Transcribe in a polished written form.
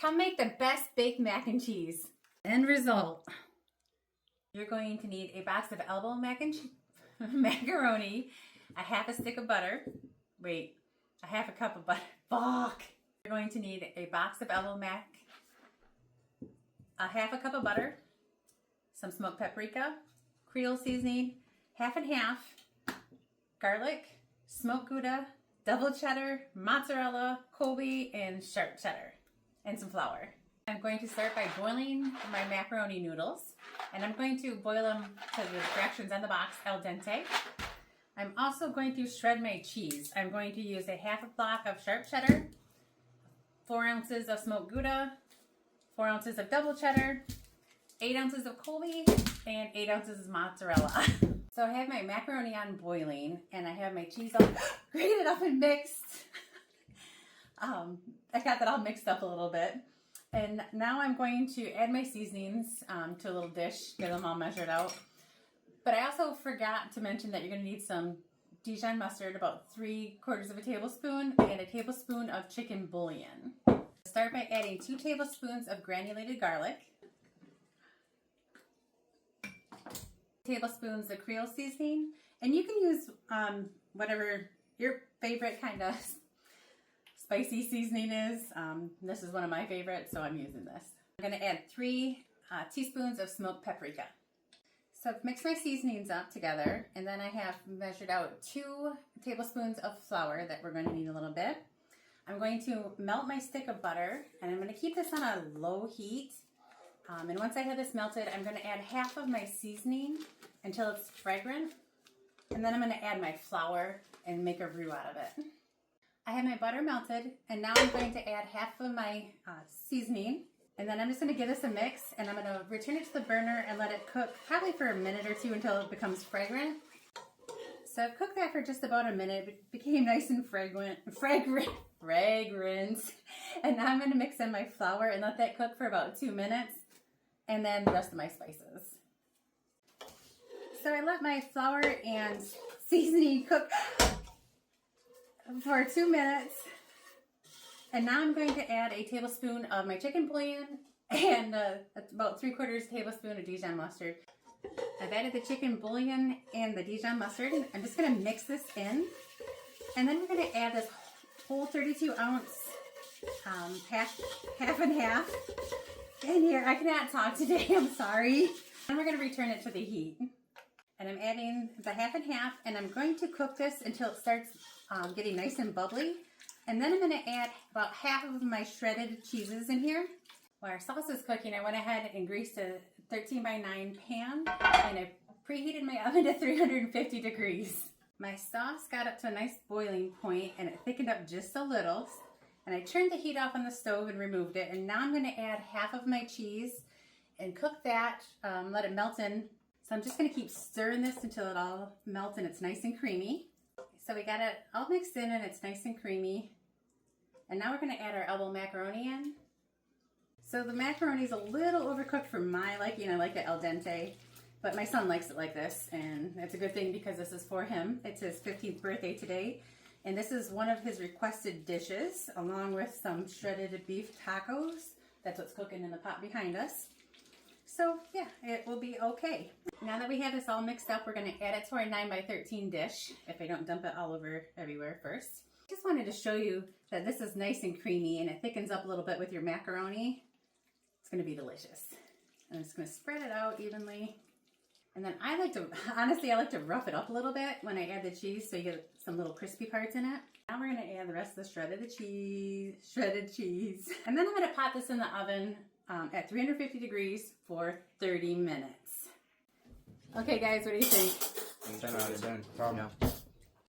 Come make the best baked mac and cheese. End result. You're going to need a box of elbow macaroni, a half a stick of butter. Wait, a half a cup of butter. Fuck. You're going to need a box of elbow mac, a half a cup of butter, some smoked paprika, Creole seasoning, half and half, garlic, smoked Gouda, double cheddar, mozzarella, Colby, and sharp cheddar, and some flour. I'm going to start by boiling my macaroni noodles, and I'm going to boil them to the directions on the box, al dente. I'm also going to shred my cheese. I'm going to use a half a block of sharp cheddar, 4 ounces of smoked Gouda, 4 ounces of double cheddar, 8 ounces of Colby, and 8 ounces of mozzarella. So I have my macaroni on boiling, and I have my cheese all grated up and mixed. I got that all mixed up a little bit. And now I'm going to add my seasonings to a little dish, get them all measured out. But I also forgot to mention that you're going to need some Dijon mustard, about 3/4 of a tablespoon, and a tablespoon of chicken bouillon. Start by adding 2 tablespoons of granulated garlic, tablespoons of Creole seasoning, and you can use whatever your favorite kind of spicy seasoning is. This is one of my favorites, so I'm using this. I'm going to add 3 teaspoons of smoked paprika. So I've mixed my seasonings up together, and then I have measured out 2 tablespoons of flour that we're going to need a little bit. I'm going to melt my stick of butter, and I'm going to keep this on a low heat. And once I have this melted, I'm going to add half of my seasoning until it's fragrant. And then I'm going to add my flour and make a roux out of it. I have my butter melted, and now I'm going to add half of my seasoning. And then I'm just going to give this a mix, and I'm going to return it to the burner and let it cook probably for a minute or 2 until it becomes fragrant. So I've cooked that for just about a minute. It became nice and fragrant. And now I'm going to mix in my flour and let that cook for about 2 minutes, and then the rest of my spices. So I let my flour and seasoning cook for 2 minutes. And now I'm going to add a tablespoon of my chicken bouillon and about 3/4 tablespoon of Dijon mustard. I've added the chicken bouillon and the Dijon mustard. I'm just going to mix this in. And then we're going to add this whole 32 ounce half and half in here. I cannot talk today, I'm sorry. And we're going to return it to the heat. And I'm adding the half and half, and I'm going to cook this until it starts getting nice and bubbly. And then I'm going to add about half of my shredded cheeses in here. While our sauce is cooking, I went ahead and greased a 13x9 pan, and I preheated my oven to 350 degrees. My sauce got up to a nice boiling point, and it thickened up just a little. And I turned the heat off on the stove and removed it. And now I'm going to add half of my cheese and cook that, let it melt in. So I'm just going to keep stirring this until it all melts and it's nice and creamy. So we got it all mixed in and it's nice and creamy. And now we're going to add our elbow macaroni in. So the macaroni is a little overcooked for my liking. I like it al dente, but my son likes it like this, and it's a good thing because this is for him. It's his 15th birthday today, and this is one of his requested dishes, along with some shredded beef tacos. That's what's cooking in the pot behind us. So yeah, it will be okay. Now that we have this all mixed up, we're going to add it to our 9x13 dish, if I don't dump it all over everywhere first. Just wanted to show you that this is nice and creamy, and it thickens up a little bit with your macaroni. It's going to be delicious. And I'm just going to spread it out evenly. And then I like to rough it up a little bit when I add the cheese so you get some little crispy parts in it. Now we're going to add the rest of the shredded cheese. And then I'm going to pop this in the oven at 350 degrees for 30 minutes. Okay guys, what do you think? 10 out of 10.